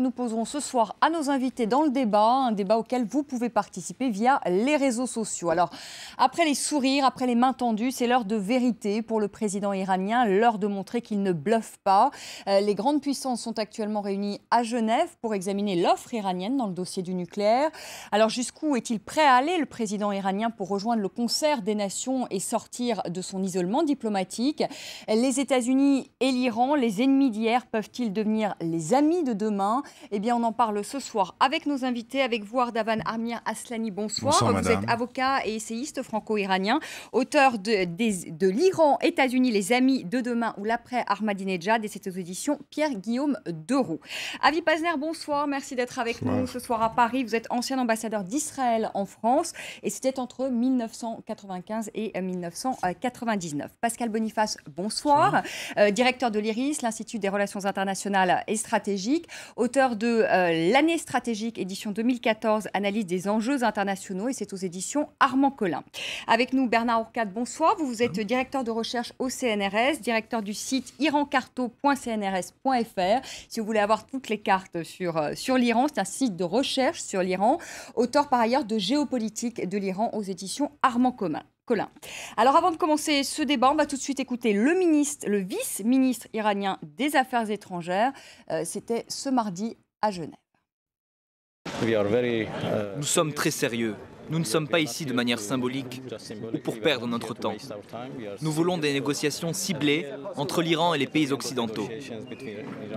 Nous poserons ce soir à nos invités dans le débat, un débat auquel vous pouvez participer via les réseaux sociaux. Alors, après les sourires, après les mains tendues, c'est l'heure de vérité pour le président iranien, l'heure de montrer qu'il ne bluffe pas. Les grandes puissances sont actuellement réunies à Genève pour examiner l'offre iranienne dans le dossier du nucléaire. Alors, jusqu'où est-il prêt à aller, le président iranien, pour rejoindre le concert des nations et sortir de son isolement diplomatique? Les États-Unis et l'Iran, les ennemis d'hier, peuvent-ils devenir les amis de demain? Eh bien, on en parle ce soir avec nos invités, avec vous, Ardavan Amir Aslani. Bonsoir. Bonsoir, vous madame. êtes avocat et essayiste franco-iranien, auteur de l'Iran, États-Unis, les amis de demain ou l'après Ahmadinejad, et c'est aux éditions Pierre-Guillaume Deroux. Avi Pazner, bonsoir. Merci d'être avec nous ce soir à Paris. Vous êtes ancien ambassadeur d'Israël en France et c'était entre 1995 et 1999. Pascal Boniface, bonsoir. Directeur de l'IRIS, l'Institut des relations internationales et stratégiques, auteur de l'année stratégique, édition 2014, analyse des enjeux internationaux, et c'est aux éditions Armand Collin. Avec nous, Bernard Ourcade, bonsoir. Vous êtes directeur de recherche au CNRS, directeur du site irancarto.cnrs.fr. Si vous voulez avoir toutes les cartes sur l'Iran, c'est un site de recherche sur l'Iran. Auteur par ailleurs de géopolitique de l'Iran aux éditions Armand Collin. Alors avant de commencer ce débat, on va tout de suite écouter le vice-ministre iranien des Affaires étrangères. C'était ce mardi à Genève. Nous sommes très sérieux. Nous ne sommes pas ici de manière symbolique ou pour perdre notre temps. Nous voulons des négociations ciblées entre l'Iran et les pays occidentaux.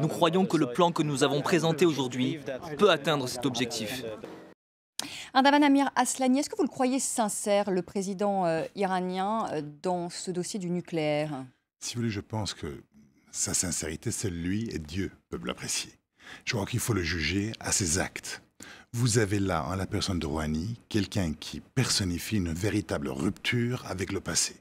Nous croyons que le plan que nous avons présenté aujourd'hui peut atteindre cet objectif. Ardavan Amir Aslani, est-ce que vous le croyez sincère, le président iranien, dans ce dossier du nucléaire? Si vous voulez, je pense que sa sincérité, seul lui et Dieu peuvent l'apprécier. Je crois qu'il faut le juger à ses actes. Vous avez là, en la personne de Rouhani, quelqu'un qui personnifie une véritable rupture avec le passé.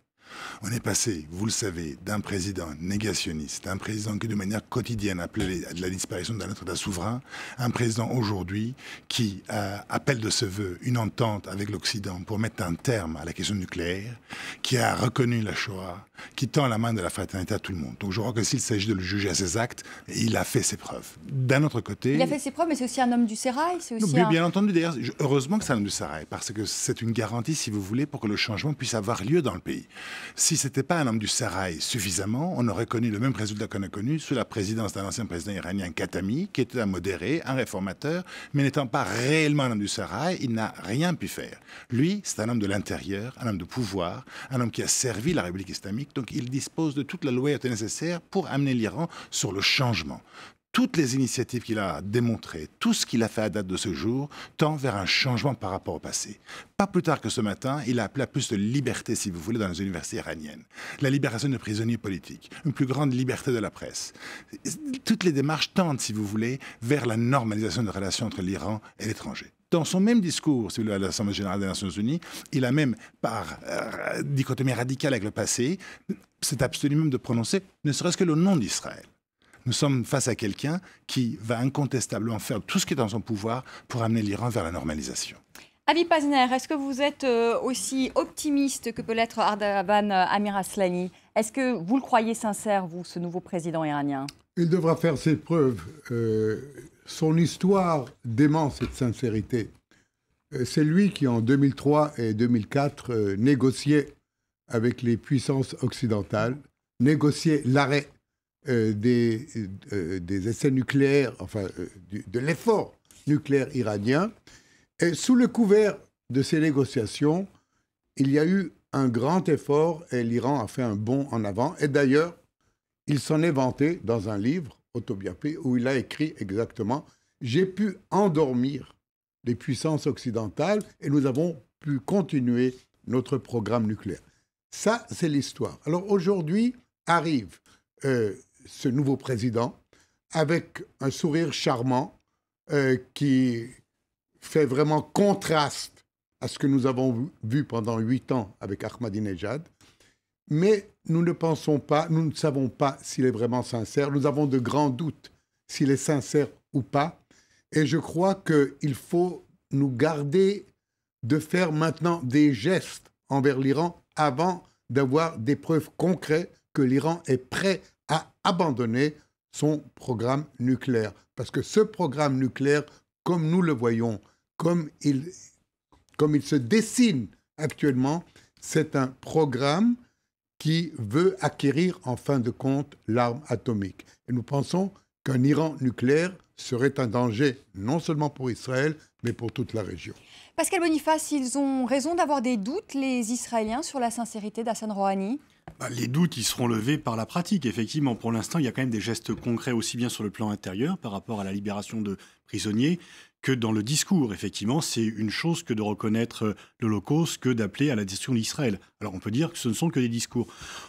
On est passé, vous le savez, d'un président négationniste, d'un président qui de manière quotidienne appelait à la disparition d'un autre État souverain, à un président aujourd'hui qui appelle de ses voeux une entente avec l'Occident pour mettre un terme à la question nucléaire, qui a reconnu la Shoah, qui tend la main de la fraternité à tout le monde. Donc je crois que s'il s'agit de le juger à ses actes, il a fait ses preuves. D'un autre côté... Il a fait ses preuves, mais c'est aussi un homme du sérail. Bien entendu, d'ailleurs, heureusement que c'est un homme du sérail, parce que c'est une garantie, si vous voulez, pour que le changement puisse avoir lieu dans le pays. Si ce n'était pas un homme du sérail suffisamment, on aurait connu le même résultat qu'on a connu sous la présidence d'un ancien président iranien, Khatami, qui était un modéré, un réformateur, mais n'étant pas réellement un homme du sérail, il n'a rien pu faire. Lui, c'est un homme de l'intérieur, un homme de pouvoir, un homme qui a servi la République islamique, donc il dispose de toute la loyauté nécessaire pour amener l'Iran sur le changement. Toutes les initiatives qu'il a démontrées, tout ce qu'il a fait à date de ce jour, tend vers un changement par rapport au passé. Pas plus tard que ce matin, il a appelé à plus de liberté, si vous voulez, dans les universités iraniennes. La libération des prisonniers politiques, une plus grande liberté de la presse. Toutes les démarches tendent, si vous voulez, vers la normalisation des relations entre l'Iran et l'étranger. Dans son même discours, si vous voulez, à l'Assemblée générale des Nations Unies, il a même, par dichotomie radicale avec le passé, s'est abstenu même de prononcer ne serait-ce que le nom d'Israël. Nous sommes face à quelqu'un qui va incontestablement faire tout ce qui est dans son pouvoir pour amener l'Iran vers la normalisation. Avi Pazner, est-ce que vous êtes aussi optimiste que peut l'être Ardavan Amir Aslani? Est-ce que vous le croyez sincère, vous, ce nouveau président iranien? Il devra faire ses preuves. Son histoire dément cette sincérité. C'est lui qui, en 2003 et 2004, négociait avec les puissances occidentales, négociait l'arrêt des essais nucléaires, enfin de l'effort nucléaire iranien. Et sous le couvert de ces négociations, il y a eu un grand effort et l'Iran a fait un bond en avant. Et d'ailleurs, il s'en est vanté dans un livre autobiographique où il a écrit exactement « J'ai pu endormir les puissances occidentales et nous avons pu continuer notre programme nucléaire ». Ça, c'est l'histoire. Alors aujourd'hui arrive ce nouveau président avec un sourire charmant qui fait vraiment contraste à ce que nous avons vu pendant 8 ans avec Ahmadinejad. Mais nous ne savons pas s'il est vraiment sincère. Nous avons de grands doutes s'il est sincère ou pas. Et je crois qu'il faut nous garder de faire maintenant des gestes envers l'Iran avant d'avoir des preuves concrètes que l'Iran est prêt à abandonner son programme nucléaire. Parce que ce programme nucléaire, comme nous le voyons, comme il se dessine actuellement, c'est un programme qui veut acquérir en fin de compte l'arme atomique. Et nous pensons qu'un Iran nucléaire serait un danger non seulement pour Israël, mais pour toute la région. Pascal Boniface, ils ont raison d'avoir des doutes, les Israéliens, sur la sincérité d'Hassan Rouhani? Les doutes, ils seront levés par la pratique. Effectivement, pour l'instant, il y a quand même des gestes concrets aussi bien sur le plan intérieur par rapport à la libération de prisonniers que dans le discours. Effectivement, c'est une chose que de reconnaître l'Holocauste que d'appeler à la destruction d'Israël. Alors on peut dire que ce ne sont que des discours.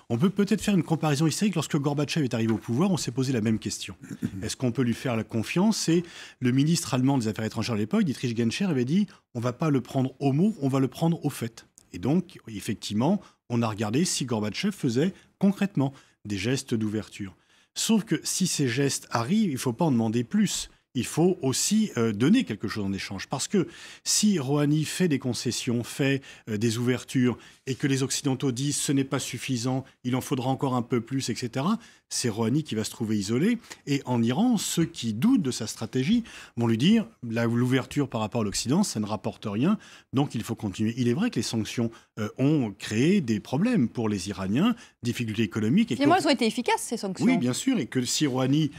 On peut peut-être faire une comparaison historique. Lorsque Gorbatchev est arrivé au pouvoir, on s'est posé la même question. Est-ce qu'on peut lui faire la confiance? Et le ministre allemand des Affaires étrangères à l'époque, Dietrich Genscher, avait dit « on ne va pas le prendre au mot, on va le prendre au fait ». Et donc, effectivement, on a regardé si Gorbatchev faisait concrètement des gestes d'ouverture. Sauf que si ces gestes arrivent, il ne faut pas en demander plus. Il faut aussi donner quelque chose en échange. Parce que si Rouhani fait des concessions, fait des ouvertures, et que les Occidentaux disent ce n'est pas suffisant, il en faudra encore un peu plus, etc., c'est Rouhani qui va se trouver isolé. Et en Iran, ceux qui doutent de sa stratégie vont lui dire l'ouverture par rapport à l'Occident, ça ne rapporte rien, donc il faut continuer. Il est vrai que les sanctions ont créé des problèmes pour les Iraniens, difficultés économiques. Et finalement, elles ont été efficaces, ces sanctions. Oui, bien sûr, et que si Rouhani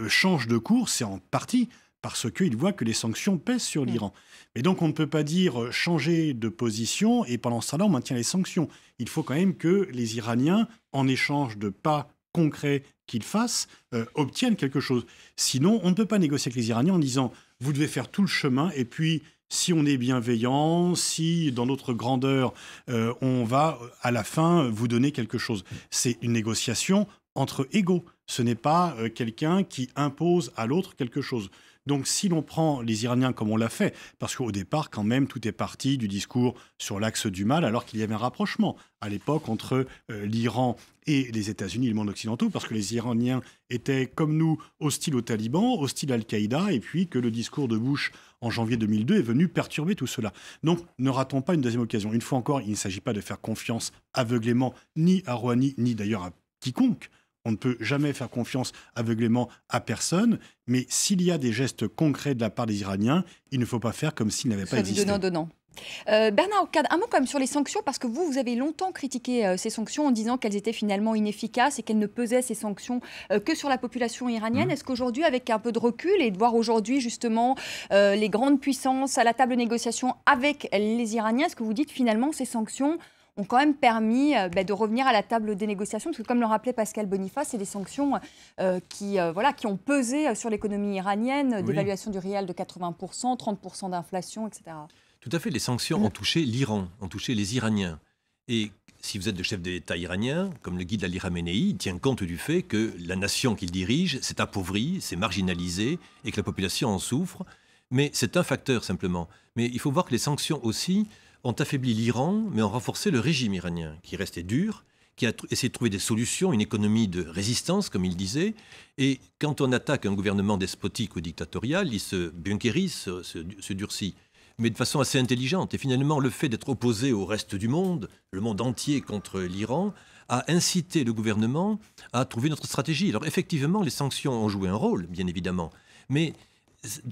change de cours, c'est en partie parce qu'il voit que les sanctions pèsent sur l'Iran. Mais donc on ne peut pas dire changer de position et pendant ce temps-là on maintient les sanctions. Il faut quand même que les Iraniens, en échange de pas concrets qu'ils fassent, obtiennent quelque chose. Sinon, on ne peut pas négocier avec les Iraniens en disant « vous devez faire tout le chemin et puis si on est bienveillant, si dans notre grandeur, on va à la fin vous donner quelque chose ». C'est une négociation entre égaux. Ce n'est pas quelqu'un qui impose à l'autre quelque chose. Donc si l'on prend les Iraniens comme on l'a fait, parce qu'au départ, quand même, tout est parti du discours sur l'axe du mal, alors qu'il y avait un rapprochement à l'époque entre l'Iran et les États-Unis et le monde occidentaux, parce que les Iraniens étaient, comme nous, hostiles aux talibans, hostiles à Al-Qaïda, et puis que le discours de Bush en janvier 2002 est venu perturber tout cela. Donc ne ratons pas une deuxième occasion. Une fois encore, il ne s'agit pas de faire confiance aveuglément ni à Rouhani, ni d'ailleurs à quiconque. On ne peut jamais faire confiance aveuglément à personne, mais s'il y a des gestes concrets de la part des Iraniens, il ne faut pas faire comme s'ils n'avaient pas existé. Donnant. Bernard Ocade, un mot quand même sur les sanctions, parce que vous avez longtemps critiqué ces sanctions en disant qu'elles étaient finalement inefficaces et qu'elles ne pesaient ces sanctions que sur la population iranienne. Est-ce qu'aujourd'hui, avec un peu de recul et de voir aujourd'hui justement les grandes puissances à la table de négociation avec les Iraniens, est-ce que vous dites finalement ces sanctions ont quand même permis de revenir à la table des négociations, parce que comme le rappelait Pascal Boniface, c'est des sanctions qui ont pesé sur l'économie iranienne, dévaluation du rial de 80%, 30% d'inflation, etc. Tout à fait, les sanctions ont touché l'Iran, ont touché les Iraniens. Et si vous êtes le chef de l'État iranien, comme le guide Ali Khamenei, il tient compte du fait que la nation qu'il dirige s'est appauvrie, s'est marginalisée, et que la population en souffre. Mais c'est un facteur simplement. Mais il faut voir que les sanctions aussi ont affaibli l'Iran, mais ont renforcé le régime iranien, qui restait dur, qui a essayé de trouver des solutions, une économie de résistance, comme il disait. Et quand on attaque un gouvernement despotique ou dictatorial, il se bunkérise, se durcit, mais de façon assez intelligente. Et finalement, le fait d'être opposé au reste du monde, le monde entier contre l'Iran, a incité le gouvernement à trouver notre stratégie. Alors effectivement, les sanctions ont joué un rôle, bien évidemment, mais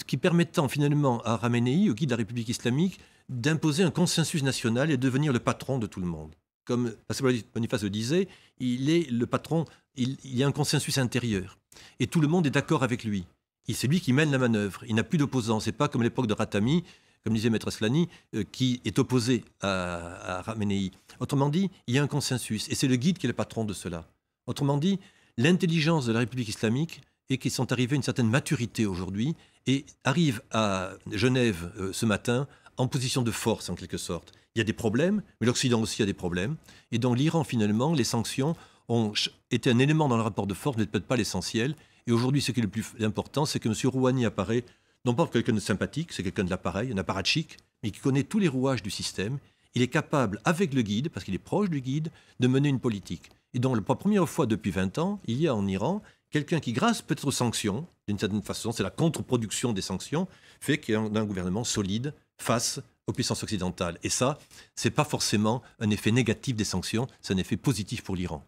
qui permettant finalement à Khamenei, au guide de la République islamique, d'imposer un consensus national et de devenir le patron de tout le monde. Comme Pascal Boniface le disait, il est le patron, il y a un consensus intérieur. Et tout le monde est d'accord avec lui. Et c'est lui qui mène la manœuvre. Il n'a plus d'opposants. Ce n'est pas comme à l'époque de Khatami, comme disait Maître Aslani, qui est opposé à Khamenei. Autrement dit, il y a un consensus. Et c'est le guide qui est le patron de cela. Autrement dit, l'intelligence de la République islamique est qu'ils sont arrivés à une certaine maturité aujourd'hui et arrivent à Genève ce matin en position de force, en quelque sorte. Il y a des problèmes, mais l'Occident aussi a des problèmes. Et dans l'Iran, finalement, les sanctions ont été un élément dans le rapport de force, mais peut-être pas l'essentiel. Et aujourd'hui, ce qui est le plus important, c'est que M. Rouhani apparaît, non pas quelqu'un de sympathique, c'est quelqu'un de l'appareil, un apparatchik, mais qui connaît tous les rouages du système. Il est capable, avec le guide, parce qu'il est proche du guide, de mener une politique. Et donc, pour la première fois depuis 20 ans, il y a en Iran quelqu'un qui, grâce peut-être aux sanctions, d'une certaine façon, c'est la contre-production des sanctions, fait qu'il y a un gouvernement solide face aux puissances occidentales. Et ça, ce n'est pas forcément un effet négatif des sanctions, c'est un effet positif pour l'Iran.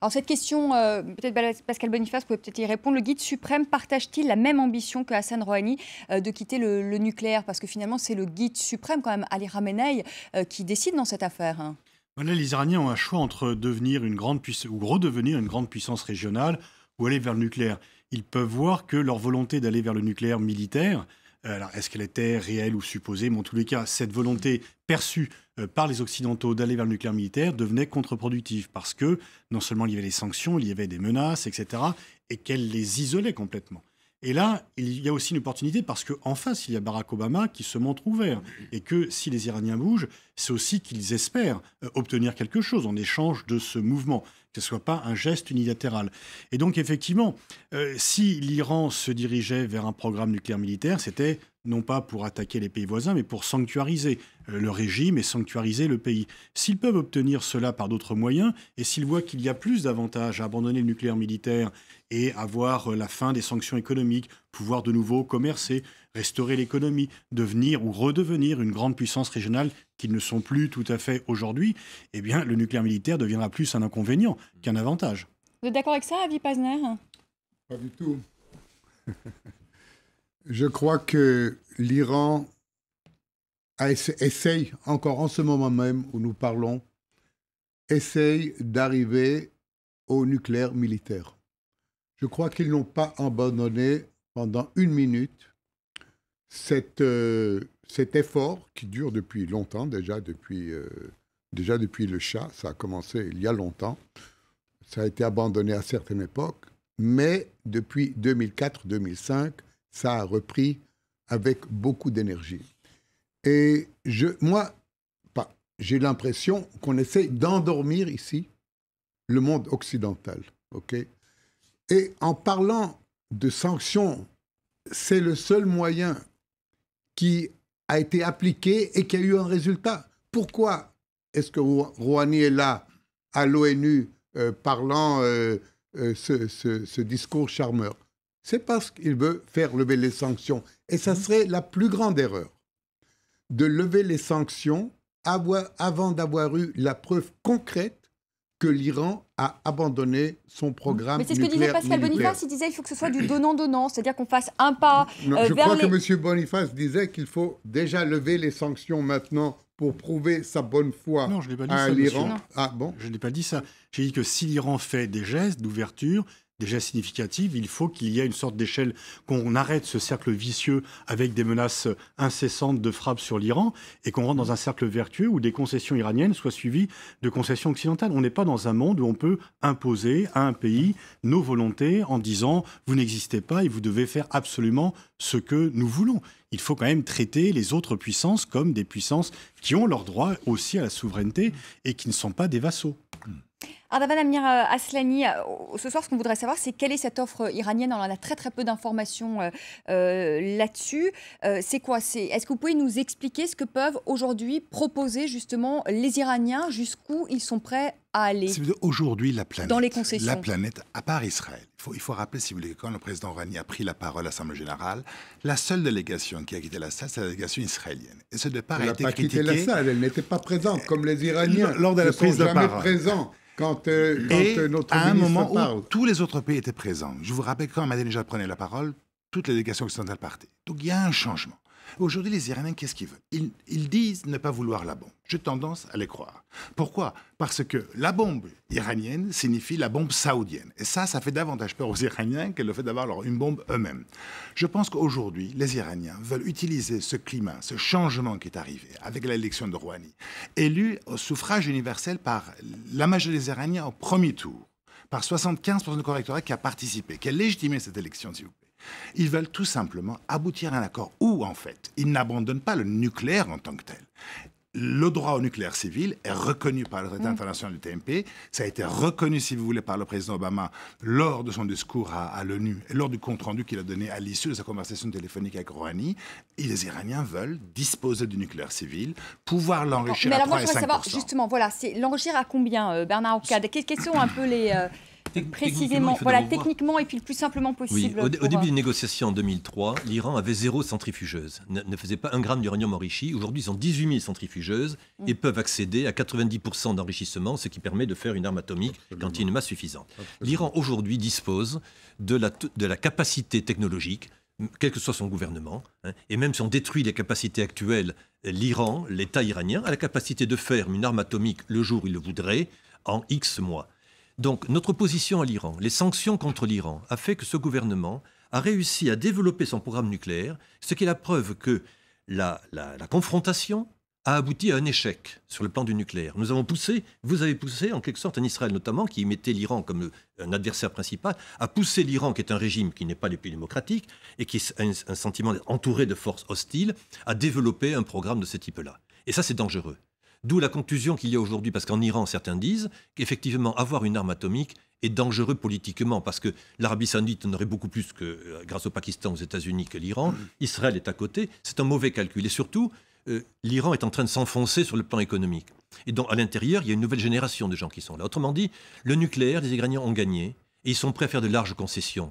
Alors cette question, peut-être Pascal Boniface pouvait peut-être y répondre. Le guide suprême partage-t-il la même ambition que Hassan Rouhani de quitter le nucléaire? Parce que finalement, c'est le guide suprême, quand même, Ali Khamenei, qui décide dans cette affaire. Hein. Voilà, les Iraniens ont un choix entre devenir une grande puissance ou redevenir une grande puissance régionale ou aller vers le nucléaire. Ils peuvent voir que leur volonté d'aller vers le nucléaire militaire, alors est-ce qu'elle était réelle ou supposée, mais en tous les cas, cette volonté perçue par les Occidentaux d'aller vers le nucléaire militaire devenait contre-productive parce que non seulement il y avait les sanctions, il y avait des menaces, etc., et qu'elle les isolait complètement. Et là, il y a aussi une opportunité parce qu'en face, il y a Barack Obama qui se montre ouvert. Et que si les Iraniens bougent, c'est aussi qu'ils espèrent obtenir quelque chose en échange de ce mouvement, que ce ne soit pas un geste unilatéral. Et donc, effectivement, si l'Iran se dirigeait vers un programme nucléaire militaire, c'était non pas pour attaquer les pays voisins, mais pour sanctuariser le régime et sanctuariser le pays. S'ils peuvent obtenir cela par d'autres moyens, et s'ils voient qu'il y a plus d'avantages à abandonner le nucléaire militaire et avoir la fin des sanctions économiques, pouvoir de nouveau commercer, restaurer l'économie, devenir ou redevenir une grande puissance régionale qu'ils ne sont plus tout à fait aujourd'hui, eh bien, le nucléaire militaire deviendra plus un inconvénient qu'un avantage. Vous êtes d'accord avec ça, Avi Pazner? Pas du tout. Je crois que l'Iran essaye, encore en ce moment même où nous parlons, essaye d'arriver au nucléaire militaire. Je crois qu'ils n'ont pas abandonné pendant une minute cet effort qui dure depuis longtemps, déjà depuis le Shah. Ça a commencé il y a longtemps. Ça a été abandonné à certaines époques, mais depuis 2004-2005, ça a repris avec beaucoup d'énergie. Et j'ai l'impression qu'on essaie d'endormir ici le monde occidental. Okay? Et en parlant de sanctions, c'est le seul moyen qui a été appliqué et qui a eu un résultat. Pourquoi est-ce que Rouhani est là à l'ONU parlant ce discours charmeur? C'est parce qu'il veut faire lever les sanctions. Et ça serait la plus grande erreur de lever les sanctions avant d'avoir eu la preuve concrète que l'Iran a abandonné son programme nucléaire. Mais c'est ce que disait Pascal Boniface, il disait qu'il faut que ce soit du donnant-donnant, c'est-à-dire qu'on fasse un pas je crois que M. Boniface disait qu'il faut déjà lever les sanctions maintenant pour prouver sa bonne foi à l'Iran. Ah bon? Je n'ai pas dit ça. J'ai dit que si l'Iran fait des gestes d'ouverture, déjà significative, il faut qu'il y ait une sorte d'échelle, qu'on arrête ce cercle vicieux avec des menaces incessantes de frappe sur l'Iran et qu'on rentre dans un cercle vertueux où des concessions iraniennes soient suivies de concessions occidentales. On n'est pas dans un monde où on peut imposer à un pays nos volontés en disant « vous n'existez pas et vous devez faire absolument ce que nous voulons ». Il faut quand même traiter les autres puissances comme des puissances qui ont leur droit aussi à la souveraineté et qui ne sont pas des vassaux. Ardavan Amir Aslani, ce soir, ce qu'on voudrait savoir, c'est quelle est cette offre iranienne? On en a très très peu d'informations là-dessus. C'est quoi? Est-ce que vous pouvez nous expliquer ce que peuvent aujourd'hui proposer justement les Iraniens, jusqu'où ils sont prêts à aller? Aujourd'hui, la planète, dans les concessions. La planète, à part Israël. Il faut rappeler, si vous voulez, quand le président Rouhani a pris la parole à l'Assemblée générale, la seule délégation qui a quitté la salle, c'est la délégation israélienne. Et ce départ a été critiqué. Elle n'a pas quitté la salle, elle n'était pas présente, comme les Iraniens. Lors de la prise de parole. Présents. Quand notre à un ministre moment parle. où tous les autres pays étaient présents. Je vous rappelle, quand Ahmadinejad prenait la parole, toutes les délégations occidentales partaient. Donc il y a un changement. Aujourd'hui, les Iraniens, qu'est-ce qu'ils veulent? Ils disent ne pas vouloir la bombe. J'ai tendance à les croire. Pourquoi? Parce que la bombe iranienne signifie la bombe saoudienne. Et ça fait davantage peur aux Iraniens que le fait d'avoir une bombe eux-mêmes. Je pense qu'aujourd'hui, les Iraniens veulent utiliser ce climat, ce changement qui est arrivé avec l'élection de Rouhani, élu au suffrage universel par la majorité des Iraniens au premier tour, par 75% du correctorat qui a participé, qui a légitimé cette élection, s'il vous plaît. Ils veulent tout simplement aboutir à un accord où, en fait, ils n'abandonnent pas le nucléaire en tant que tel. Le droit au nucléaire civil est reconnu par le traité international du TNP. Ça a été reconnu, si vous voulez, par le président Obama lors de son discours à l'ONU, et lors du compte-rendu qu'il a donné à l'issue de sa conversation téléphonique avec Rouhani. Et les Iraniens veulent disposer du nucléaire civil, pouvoir l'enrichir à 3 et 5%. Savoir, justement, voilà, c'est l'enrichir à combien, Bernard Ocade? Quels sont un peu précisément, voilà, techniquement et puis le plus simplement possible. Oui, au début des négociations en 2003, l'Iran avait 0 centrifugeuse, ne faisait pas 1 gramme d'uranium enrichi. Aujourd'hui, ils ont 18 000 centrifugeuses et peuvent accéder à 90% d'enrichissement, ce qui permet de faire une arme atomique quand il y a une masse suffisante. L'Iran aujourd'hui dispose de la capacité technologique, quel que soit son gouvernement, et même si on détruit les capacités actuelles, l'Iran, l'État iranien, a la capacité de faire une arme atomique le jour où il le voudrait, en X mois. Donc notre position à l'Iran, les sanctions contre l'Iran, a fait que ce gouvernement a réussi à développer son programme nucléaire, ce qui est la preuve que la confrontation a abouti à un échec sur le plan du nucléaire. Vous avez poussé en quelque sorte en Israël notamment, qui mettait l'Iran comme un adversaire principal, à pousser l'Iran, qui est un régime qui n'est pas les plus démocratiques et qui a un sentiment d'être entouré de forces hostiles, à développer un programme de ce type-là. Et ça, c'est dangereux. D'où la conclusion qu'il y a aujourd'hui, parce qu'en Iran, certains disent qu'effectivement, avoir une arme atomique est dangereux politiquement, parce que l'Arabie saoudite en aurait beaucoup plus que, grâce au Pakistan, aux États-Unis, que l'Iran. Israël est à côté. C'est un mauvais calcul. Et surtout, l'Iran est en train de s'enfoncer sur le plan économique. Et donc, à l'intérieur, il y a une nouvelle génération de gens qui sont là. Autrement dit, le nucléaire, les Iraniens ont gagné, et ils sont prêts à faire de larges concessions.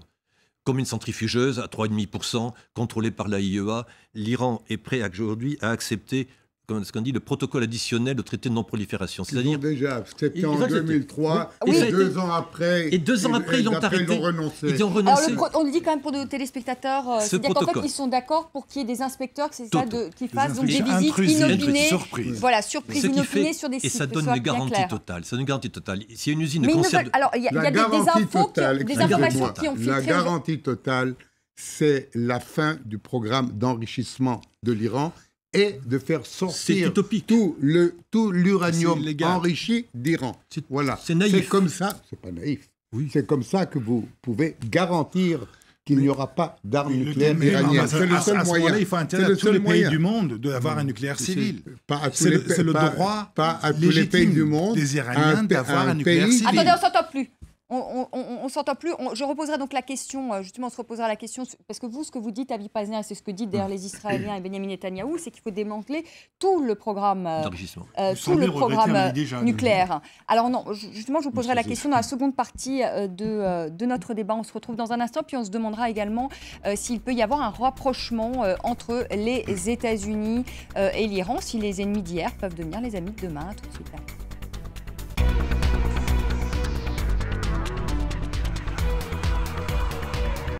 Comme une centrifugeuse à 3,5%, contrôlée par l'AIEA, l'Iran est prêt aujourd'hui à accepter ce qu'on dit, le protocole additionnel au traité de non-prolifération. C'est-à-dire déjà, c'était en 2003, et 2 ans après, ils l'ont arrêté. Ils ont renoncé. Ils ont renoncé. Alors, on le dit quand même pour nos téléspectateurs, c'est-à-dire qu'en fait, ils sont d'accord pour qu'il y ait des inspecteurs, qui fassent donc des visites inopinées. Voilà, surprise inopinées sur des sites. Et ça donne une garantie totale. Ça donne une garantie totale. S'il y a une usine de conserve... Alors, il y a des informations qui ont filtré. La garantie totale, c'est la fin du programme d'enrichissement de l'Iran et de faire sortir tout l'uranium enrichi d'Iran. Voilà. C'est naïf. C'est comme ça, c'est pas naïf. Oui. C'est comme ça que vous pouvez garantir qu'il n'y aura pas d'armes nucléaires iraniennes. C'est le seul moyen. Il faut interdire à tous les pays du monde d'avoir un nucléaire civil. C'est le droit tous les pays du monde des Iraniens d'avoir un nucléaire civil. Attendez, on s'entend plus. On s'entend plus. Je reposerai donc la question, justement, on se reposera la question, parce que vous, ce que vous dites, Avi Pazner, c'est ce que disent d'ailleurs les Israéliens et Benjamin Netanyahou, c'est qu'il faut démanteler tout le programme, nucléaire. Alors non, justement, je vous poserai la question dans la seconde partie de notre débat. On se retrouve dans un instant, puis on se demandera également s'il peut y avoir un rapprochement entre les États-Unis et l'Iran, si les ennemis d'hier peuvent devenir les amis de demain. Tout de suite.